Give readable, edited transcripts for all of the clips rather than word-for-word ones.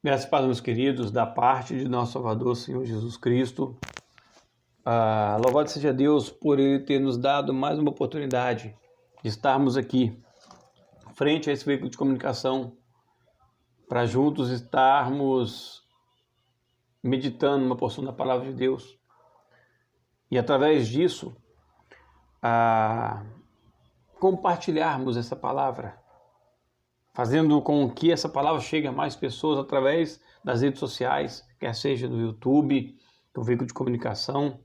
Graças e paz, meus queridos, da parte de nosso Salvador, Senhor Jesus Cristo. Louvado seja Deus por Ele ter nos dado mais uma oportunidade de estarmos aqui, frente a esse veículo de comunicação, para juntos estarmos meditando uma porção da Palavra de Deus. E através disso, compartilharmos essa palavra, fazendo com que essa palavra chegue a mais pessoas através das redes sociais, quer seja no YouTube, o veículo de comunicação,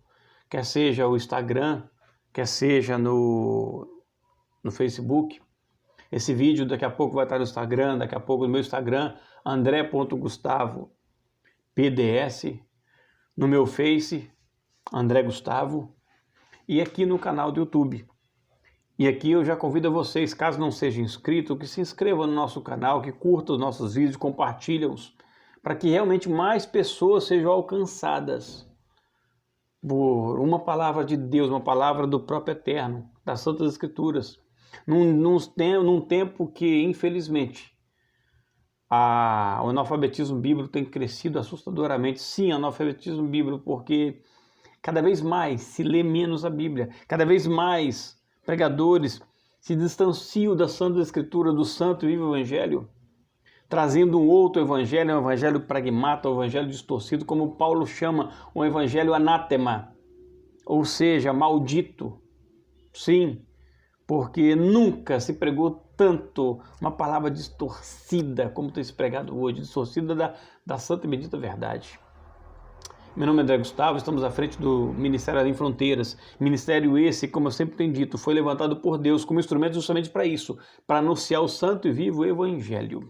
quer seja o Instagram, quer seja no Facebook. Esse vídeo daqui a pouco vai estar no Instagram, daqui a pouco no meu Instagram, andré.gustavo.pds, no meu Face, André Gustavo, e aqui no canal do YouTube. E aqui eu já convido a vocês, caso não sejam inscritos, que se inscrevam no nosso canal, que curtam os nossos vídeos, compartilhem-os, para que realmente mais pessoas sejam alcançadas por uma palavra de Deus, uma palavra do próprio Eterno, das Santas Escrituras. Num tempo que, infelizmente, o analfabetismo bíblico tem crescido assustadoramente. Sim, analfabetismo bíblico, porque cada vez mais se lê menos a Bíblia, cada vez mais pregadores se distanciam da Santa Escritura, do Santo e Vivo Evangelho, trazendo um outro evangelho, um evangelho pragmata, um evangelho distorcido, como Paulo chama, um evangelho anátema, ou seja, maldito. Sim, porque nunca se pregou tanto uma palavra distorcida como tem se pregado hoje, distorcida da santa e bendita verdade. Meu nome é André Gustavo, estamos à frente do Ministério Além Fronteiras. Ministério esse, como eu sempre tenho dito, foi levantado por Deus como instrumento justamente para isso, para anunciar o santo e vivo Evangelho.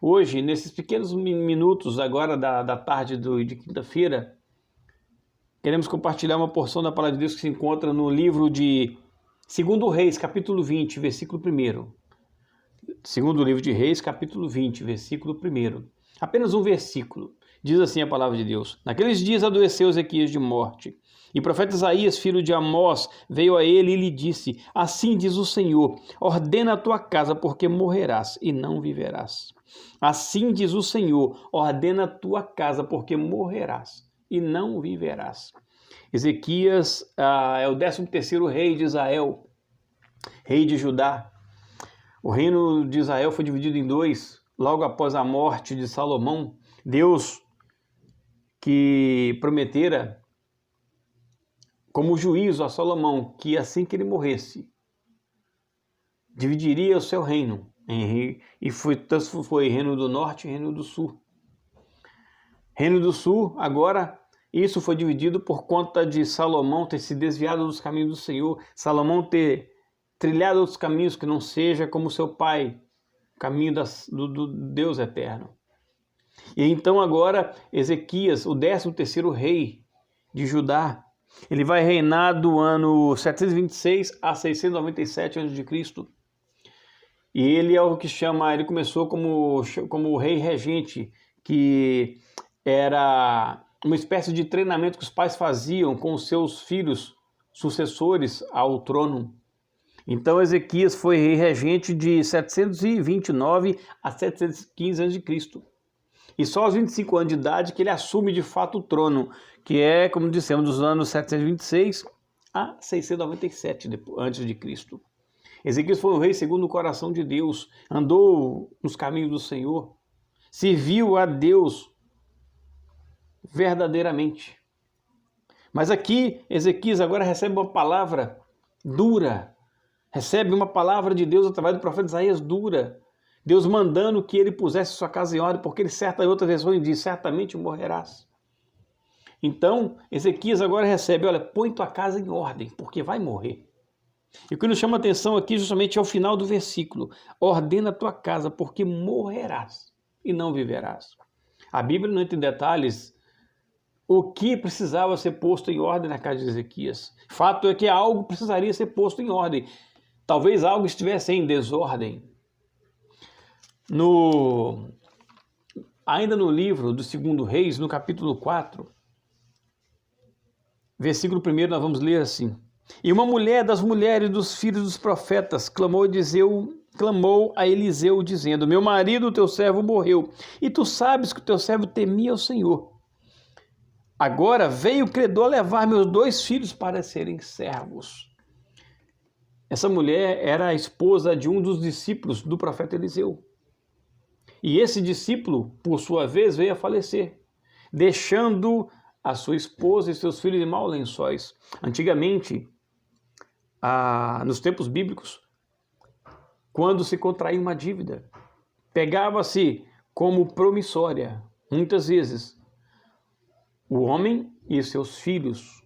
Hoje, nesses pequenos minutos agora da tarde de quinta-feira, queremos compartilhar uma porção da Palavra de Deus que se encontra no livro de 2 Reis, capítulo 20, versículo 1. Segundo livro de Reis, capítulo 20, versículo 1. Apenas um versículo. Diz assim a palavra de Deus: Naqueles dias adoeceu Ezequias de morte, e o profeta Isaías, filho de Amós, veio a ele e lhe disse: Assim diz o Senhor, ordena a tua casa, porque morrerás e não viverás. Assim diz o Senhor, ordena a tua casa, porque morrerás e não viverás. Ezequias é o 13º rei de Israel, rei de Judá. O reino de Israel foi dividido em dois, logo após a morte de Salomão. Deus, que prometera como juízo a Salomão que assim que ele morresse, dividiria o seu reino e foi reino do norte e reino do sul. Reino do sul, agora, isso foi dividido por conta de Salomão ter se desviado dos caminhos do Senhor, Salomão ter trilhado outros caminhos que não seja como seu pai, o caminho do Deus eterno. E então agora Ezequias, o 13º rei de Judá, ele vai reinar do ano 726 a 697 a.C. E ele é o que ele começou como rei regente, que era uma espécie de treinamento que os pais faziam com os seus filhos sucessores ao trono. Então Ezequias foi rei regente de 729 a 715 a.C. E só aos 25 anos de idade que ele assume de fato o trono, que é, como dissemos, dos anos 726 a 697 a.C. Ezequias foi um rei segundo o coração de Deus, andou nos caminhos do Senhor, serviu a Deus verdadeiramente. Mas aqui Ezequias agora recebe uma palavra dura, recebe uma palavra de Deus através do profeta Isaías dura, Deus mandando que ele pusesse sua casa em ordem, porque ele, certa outra versão, diz: certamente morrerás. Então, Ezequias agora recebe: olha, põe tua casa em ordem, porque vai morrer. E o que nos chama a atenção aqui justamente é o final do versículo: ordena a tua casa, porque morrerás e não viverás. A Bíblia não entra em detalhes o que precisava ser posto em ordem na casa de Ezequias. Fato é que algo precisaria ser posto em ordem. Talvez algo estivesse em desordem. Ainda no livro do 2 Reis, no capítulo 4, versículo 1, nós vamos ler assim: E uma mulher das mulheres dos filhos dos profetas clamou e clamou a Eliseu, dizendo: meu marido, teu servo, morreu, e tu sabes que o teu servo temia o Senhor. Agora veio o credor levar meus 2 filhos para serem servos. Essa mulher era a esposa de um dos discípulos do profeta Eliseu. E esse discípulo, por sua vez, veio a falecer, deixando a sua esposa e seus filhos em maus lençóis. Antigamente, nos tempos bíblicos, quando se contraía uma dívida, pegava-se como promissória, muitas vezes, o homem e seus filhos,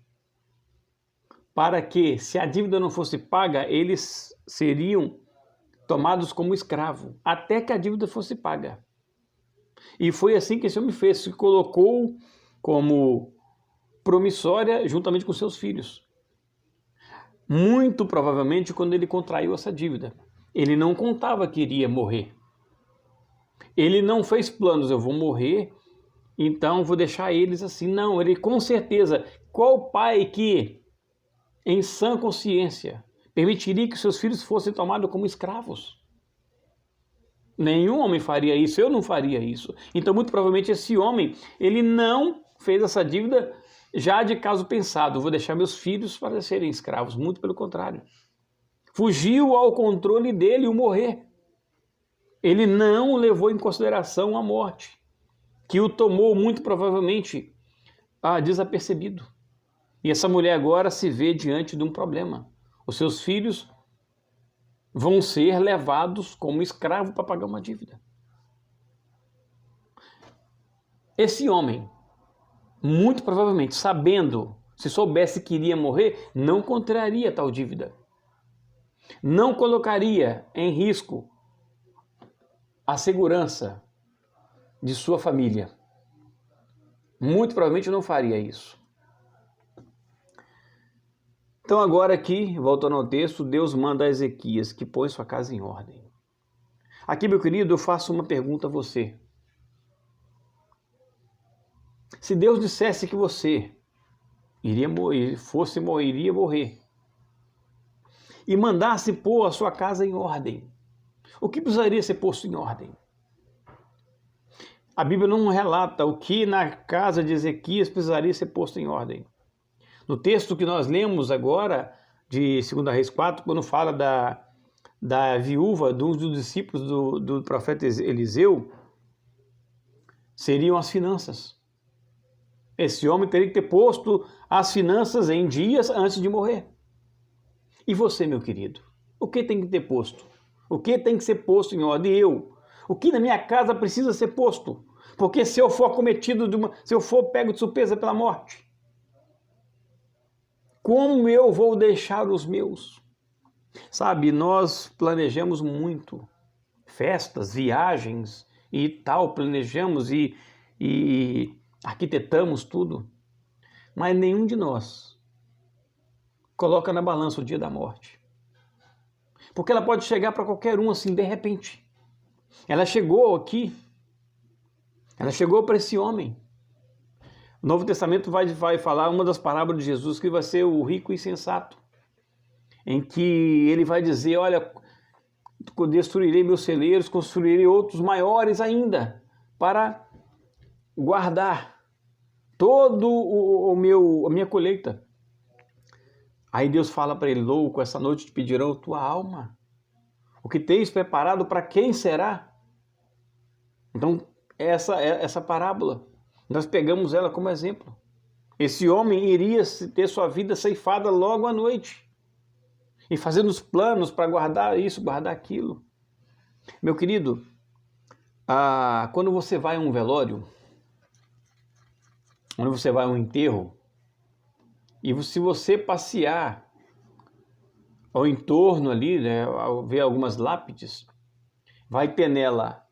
para que, se a dívida não fosse paga, eles seriam tomados como escravo, até que a dívida fosse paga. E foi assim que esse homem fez, se colocou como promissória juntamente com seus filhos. Muito provavelmente, quando ele contraiu essa dívida, ele não contava que iria morrer. Ele não fez planos, eu vou morrer, então vou deixar eles assim. Não, ele com certeza, qual pai que, em sã consciência, permitiria que seus filhos fossem tomados como escravos? Nenhum homem faria isso, eu não faria isso. Então, muito provavelmente, esse homem, ele não fez essa dívida já de caso pensado, vou deixar meus filhos para serem escravos. Muito pelo contrário. Fugiu ao controle dele o morrer. Ele não levou em consideração a morte, que o tomou muito provavelmente desapercebido. E essa mulher agora se vê diante de um problema. Os seus filhos vão ser levados como escravo para pagar uma dívida. Esse homem, muito provavelmente, sabendo, se soubesse que iria morrer, não contraria tal dívida. Não colocaria em risco a segurança de sua família. Muito provavelmente não faria isso. Então agora aqui, voltando ao texto, Deus manda a Ezequias que põe sua casa em ordem. Aqui, meu querido, eu faço uma pergunta a você. Se Deus dissesse que você iria morrer, e mandasse pôr a sua casa em ordem, o que precisaria ser posto em ordem? A Bíblia não relata o que na casa de Ezequias precisaria ser posto em ordem. No texto que nós lemos agora, de 2 Reis 4, quando fala da viúva de um dos discípulos do profeta Eliseu, seriam as finanças. Esse homem teria que ter posto as finanças em dias antes de morrer. E você, meu querido, o que tem que ter posto? O que tem que ser posto em ordem? O que na minha casa precisa ser posto? Porque se eu for acometido se eu for pego de surpresa pela morte, como eu vou deixar os meus? Sabe, nós planejamos muito festas, viagens e tal, planejamos e arquitetamos tudo, mas nenhum de nós coloca na balança o dia da morte. Porque ela pode chegar para qualquer um assim, de repente. Ela chegou aqui, ela chegou para esse homem. O Novo Testamento vai falar uma das parábolas de Jesus, que vai ser o rico insensato, em que ele vai dizer: olha, destruirei meus celeiros, construirei outros maiores ainda, para guardar todo a minha colheita. Aí Deus fala para ele: louco, essa noite te pedirão tua alma. O que tens preparado para quem será? Então, essa parábola, nós pegamos ela como exemplo. Esse homem iria ter sua vida ceifada logo à noite, e fazendo os planos para guardar isso, guardar aquilo. Meu querido, quando você vai a um velório, quando você vai a um enterro, e se você passear ao entorno ali, né, ao ver algumas lápides, vai ter nela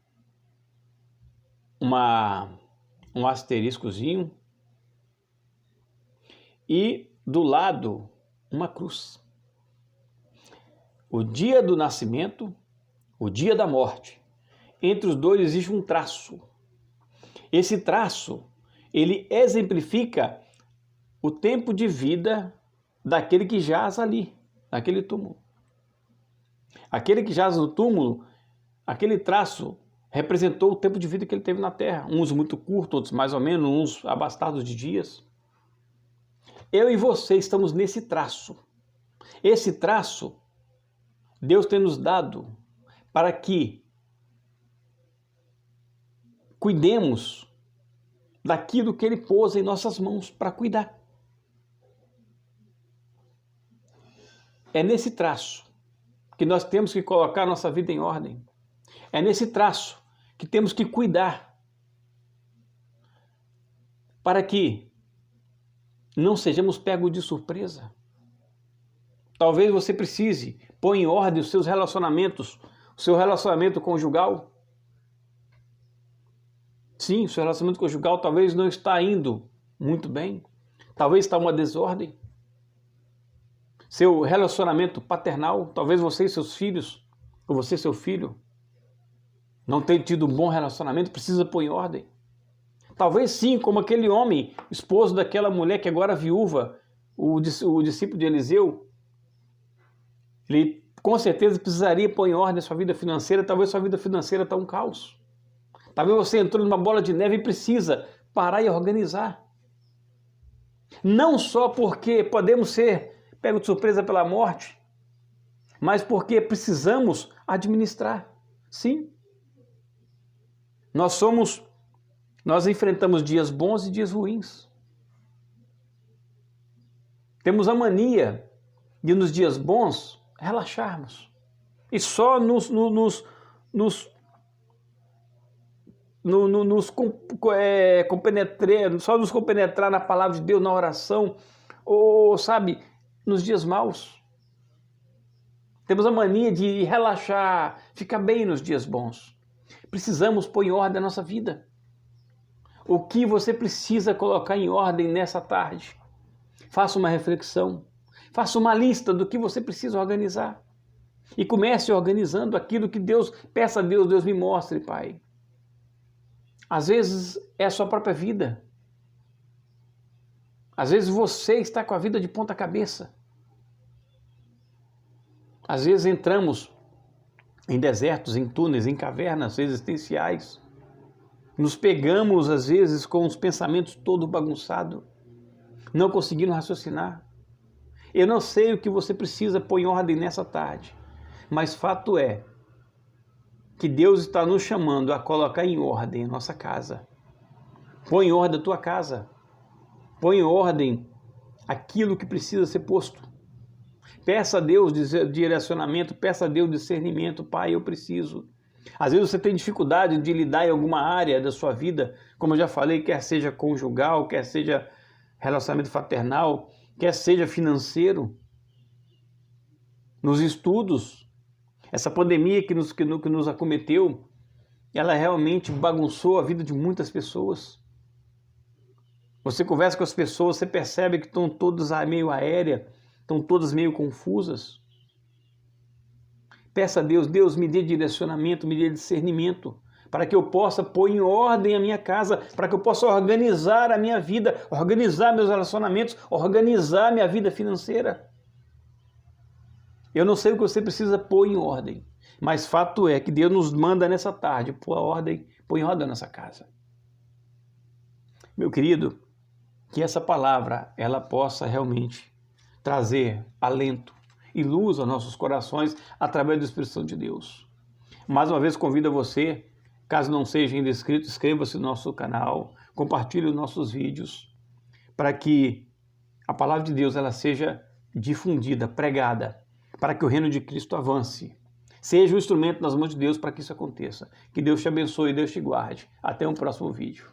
um asteriscozinho e do lado uma cruz. O dia do nascimento, o dia da morte. Entre os dois existe um traço. Esse traço, ele exemplifica o tempo de vida daquele que jaz ali, naquele túmulo. Aquele que jaz no túmulo, aquele traço representou o tempo de vida que ele teve na terra. Uns muito curtos, outros mais ou menos, uns abastados de dias. Eu e você estamos nesse traço. Esse traço, Deus tem nos dado para que cuidemos daquilo que Ele pôs em nossas mãos para cuidar. É nesse traço que nós temos que colocar nossa vida em ordem. É nesse traço que temos que cuidar para que não sejamos pegos de surpresa. Talvez você precise pôr em ordem os seus relacionamentos, o seu relacionamento conjugal. Sim, o seu relacionamento conjugal talvez não está indo muito bem. Talvez está uma desordem. Seu relacionamento paternal, talvez você e seus filhos, ou você e seu filho, não tenham tido um bom relacionamento, precisa pôr em ordem. Talvez sim, como aquele homem, esposo daquela mulher que agora é viúva, o discípulo de Eliseu, ele com certeza precisaria pôr em ordem a sua vida financeira, talvez sua vida financeira está um caos. Talvez você entrou numa bola de neve e precisa parar e organizar. Não só porque podemos ser pegos de surpresa pela morte, mas porque precisamos administrar. Sim. Nós enfrentamos dias bons e dias ruins. Temos a mania de nos dias bons relaxarmos e só nos compenetrar na palavra de Deus, na oração, ou sabe, nos dias maus. Temos a mania de relaxar, ficar bem nos dias bons. Precisamos pôr em ordem a nossa vida. O que você precisa colocar em ordem nessa tarde? Faça uma reflexão. Faça uma lista do que você precisa organizar. E comece organizando aquilo que Deus, peça a Deus, Deus me mostre, Pai. Às vezes é a sua própria vida. Às vezes você está com a vida de ponta cabeça. Às vezes entramos em desertos, em túneis, em cavernas existenciais. Nos pegamos, às vezes, com os pensamentos todo bagunçados, não conseguindo raciocinar. Eu não sei o que você precisa pôr em ordem nessa tarde, mas fato é que Deus está nos chamando a colocar em ordem a nossa casa. Põe em ordem a tua casa. Põe em ordem aquilo que precisa ser posto. Peça a Deus direcionamento, peça a Deus discernimento. Pai, eu preciso. Às vezes você tem dificuldade de lidar em alguma área da sua vida, como eu já falei, quer seja conjugal, quer seja relacionamento fraternal, quer seja financeiro. Nos estudos, essa pandemia que nos acometeu, ela realmente bagunçou a vida de muitas pessoas. Você conversa com as pessoas, você percebe que estão todas meio aéreas, estão todas meio confusas. Peça a Deus, Deus me dê direcionamento, me dê discernimento, para que eu possa pôr em ordem a minha casa, para que eu possa organizar a minha vida, organizar meus relacionamentos, organizar minha vida financeira. Eu não sei o que você precisa pôr em ordem, mas fato é que Deus nos manda nessa tarde pôr em ordem a nossa casa. Meu querido, que essa palavra ela possa realmente trazer alento e luz aos nossos corações através do Espírito Santo de Deus. Mais uma vez convido a você, caso não seja ainda inscrito, inscreva-se no nosso canal, compartilhe os nossos vídeos, para que a palavra de Deus ela seja difundida, pregada, para que o reino de Cristo avance. Seja um instrumento nas mãos de Deus para que isso aconteça. Que Deus te abençoe e Deus te guarde. Até um próximo vídeo.